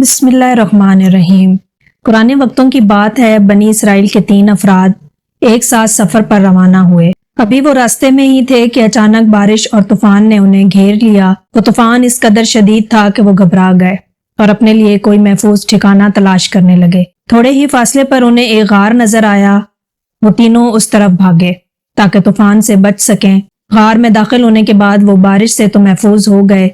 बिस्मिल्लाहिर्रहमानिर्रहीम। पुराने वक्तों की बात है, बनी इसराइल के 3 अफराद एक साथ सफर पर रवाना हुए। अभी वो रास्ते में ही थे कि अचानक बारिश और तूफान ने उन्हें घेर लिया। वो तूफान इस कदर शदीद था कि वो घबरा गए और अपने लिए कोई महफूज ठिकाना तलाश करने लगे। थोड़े ही फासले पर उन्हें एक गार नजर आया। वो तीनों उस तरफ भागे ताकि तूफान से बच सकें। गार में दाखिल होने के बाद वो बारिश से तो महफूज हो गए,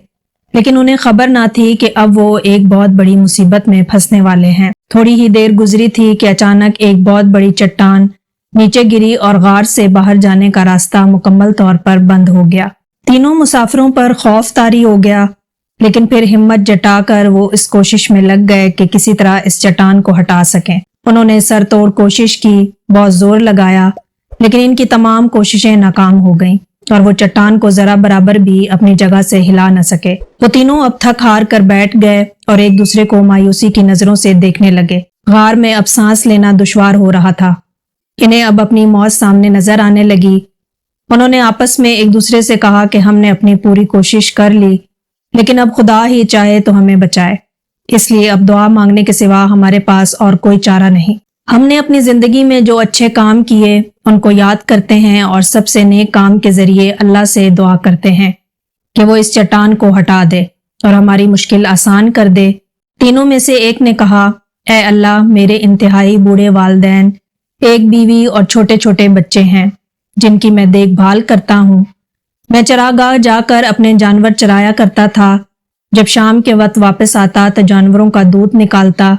लेकिन उन्हें खबर ना थी कि अब वो एक बहुत बड़ी मुसीबत में फंसने वाले हैं। थोड़ी ही देर गुजरी थी कि अचानक एक बहुत बड़ी चट्टान नीचे गिरी और गार से बाहर जाने का रास्ता मुकम्मल तौर पर बंद हो गया। तीनों मुसाफिरों पर खौफ तारी हो गया, लेकिन फिर हिम्मत जटाकर वो इस कोशिश में लग गए कि किसी तरह इस चट्टान को हटा सकें। उन्होंने सर तोड़ कोशिश की, बहुत जोर लगाया, लेकिन इनकी तमाम कोशिशें नाकाम हो गईं और वो चट्टान को जरा बराबर भी अपनी जगह से हिला न सके। वो तीनों अब थक हार कर बैठ गए और एक दूसरे को मायूसी की नजरों से देखने लगे। गार में अब सांस लेना दुश्वार हो रहा था। इन्हें अब अपनी मौत सामने नजर आने लगी। उन्होंने आपस में एक दूसरे से कहा कि हमने अपनी पूरी कोशिश कर ली, लेकिन अब खुदा ही चाहे तो हमें बचाए, इसलिए अब दुआ मांगने के सिवा हमारे पास और कोई चारा नहीं। हमने अपनी जिंदगी में जो अच्छे काम किए उनको याद करते हैं और सबसे नेक काम के जरिए अल्लाह से दुआ करते हैं कि वो इस चट्टान को हटा दे और हमारी मुश्किल आसान कर दे। तीनों में से एक ने कहा, ऐ अल्लाह, मेरे इंतहाई बूढ़े वालिदैन, एक बीवी और छोटे छोटे बच्चे हैं जिनकी मैं देखभाल करता हूँ। मैं चरागाह जाकर अपने जानवर चराया करता था। जब शाम के वक्त वापस आता तो जानवरों का दूध निकालता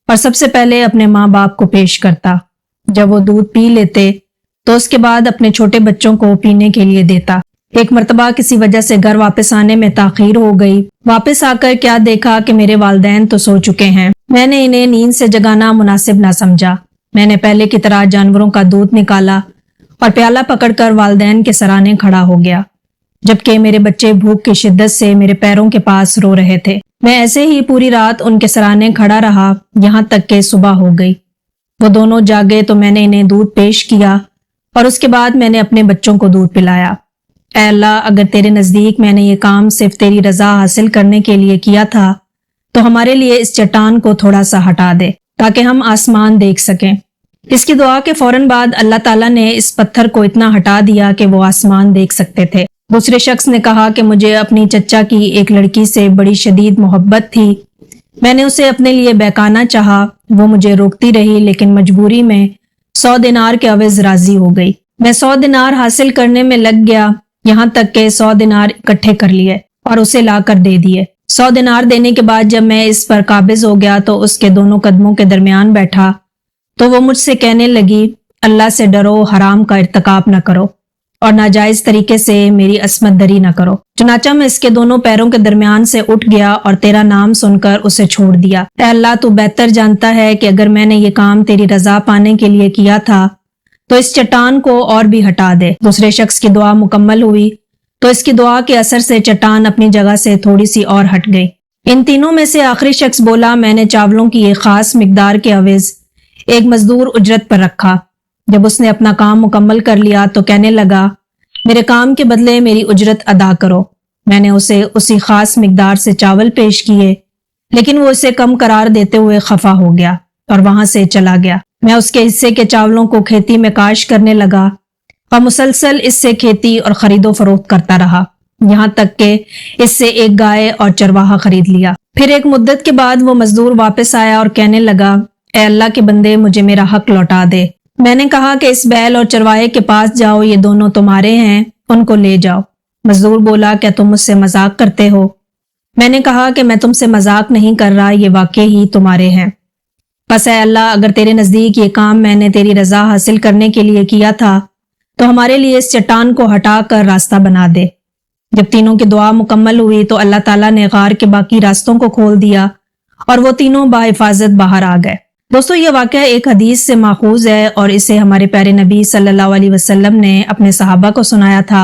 और सबसे पहले अपने माँ बाप को पेश करता। जब वो दूध पी लेते तो उसके बाद अपने छोटे बच्चों को पीने के लिए देता। एक मर्तबा किसी वजह से घर वापस आने में ताखीर हो गई। वापस आकर क्या देखा कि मेरे वालिदैन तो सो चुके हैं। मैंने इन्हें नींद से जगाना मुनासिब ना समझा। मैंने पहले की तरह जानवरों का दूध निकाला और प्याला पकड़कर वालिदैन के सराहने खड़ा हो गया, जबकि मेरे बच्चे भूख की शिद्दत से मेरे पैरों के पास रो रहे थे। मैं ऐसे ही पूरी रात उनके सराहने खड़ा रहा, यहाँ तक कि सुबह हो गई। वो दोनों जागे तो मैंने इन्हें दूध पेश किया और उसके बाद मैंने अपने बच्चों को दूध पिलाया। ऐ अल्लाह, अगर तेरे नजदीक मैंने ये काम सिर्फ तेरी रजा हासिल करने के लिए किया था तो हमारे लिए इस चट्टान को थोड़ा सा हटा दे ताकि हम आसमान देख सकें। इसकी दुआ के फौरन बाद अल्लाह ताला ने इस पत्थर को इतना हटा दिया कि वो आसमान देख सकते थे। दूसरे शख्स ने कहा कि मुझे अपनी चचा की एक लड़की से बड़ी शदीद मोहब्बत थी। मैंने उसे अपने लिए बहकाना चाहा। वो मुझे रोकती रही, लेकिन मजबूरी में 100 दिनार के अवज़ राजी हो गई। मैं 100 दिनार हासिल करने में लग गया, यहाँ तक के 100 दिनार इकट्ठे कर लिए और उसे लाकर दे दिए। 100 दिनार देने के बाद जब मैं इस पर काबिज हो गया तो उसके दोनों कदमों के दरमियान बैठा तो वो मुझसे कहने लगी, अल्लाह से डरो, हराम का इर्तिकाब न करो और नाजायज तरीके से मेरी अस्मत दरी न करो। चुनाचा मैं इसके दोनों पैरों के दरमियान से उठ गया और तेरा नाम सुनकर उसे छोड़ दिया। ऐ अल्लाह, तू बेहतर जानता है कि अगर मैंने ये काम तेरी रजा पाने के लिए किया था तो इस चट्टान को और भी हटा दे। दूसरे शख्स की दुआ मुकम्मल हुई तो इसकी दुआ के असर से चट्टान अपनी जगह से थोड़ी सी और हट गई। इन तीनों में से आखिरी शख्स बोला, मैंने चावलों की एक खास मिकदार के अवज़ एक मजदूर उजरत पर रखा। जब उसने अपना काम मुकम्मल कर लिया तो कहने लगा, मेरे काम के बदले मेरी उजरत अदा करो। मैंने उसे उसी खास मिकदार से चावल पेश किए, लेकिन वो इसे कम करार देते हुए खफा हो गया और वहां से चला गया। मैं उसके हिस्से के चावलों को खेती में काश करने लगा और मुसलसल इससे खेती और खरीदो फरोख्त करता रहा, यहाँ तक कि इससे एक गाय और चरवाहा खरीद लिया। फिर एक मुद्दत के बाद वो मजदूर वापस आया और कहने लगा, ऐ अल्लाह के बंदे, मुझे मेरा हक लौटा दे। मैंने कहा कि इस बैल और चरवाहे के पास जाओ, ये दोनों तुम्हारे हैं, उनको ले जाओ। मजदूर बोला, क्या तुम मुझसे मजाक करते हो? मैंने कहा कि मैं तुमसे मजाक नहीं कर रहा, ये वाकई ही तुम्हारे हैं। बस ऐ अल्लाह, अगर तेरे नजदीक ये काम मैंने तेरी रजा हासिल करने के लिए किया था तो हमारे लिए इस चट्टान को हटा कर रास्ता बना दे। जब तीनों की दुआ मुकम्मल हुई तो अल्लाह ताला ने गार के बाकी रास्तों को खोल दिया और वो तीनों बाहिफाजत बाहर आ गए। दोस्तों, ये वाक़या एक हदीस से माखूज है और इसे हमारे प्यारे नबी सल्लल्लाहु अलैहि वसल्लम ने अपने सहाबा को सुनाया था।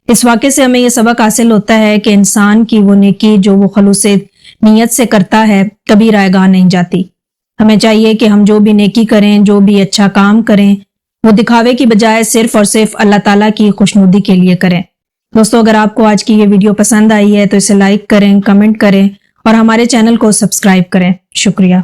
इस वाक़े से हमें यह सबक हासिल होता है कि इंसान की वो नेकी जो वो खलूस नीयत से करता है कभी रायगाह नहीं जाती। हमें चाहिए कि हम जो भी नेकी करें, जो भी अच्छा काम करें, वो दिखावे की बजाय सिर्फ और सिर्फ अल्लाह ताला की खुशनुदी के लिए करें। दोस्तों, अगर आपको आज की ये वीडियो पसंद आई है तो इसे लाइक करें, कमेंट करें اور ہمارے چینل کو سبسکرائب کریں. شکریہ.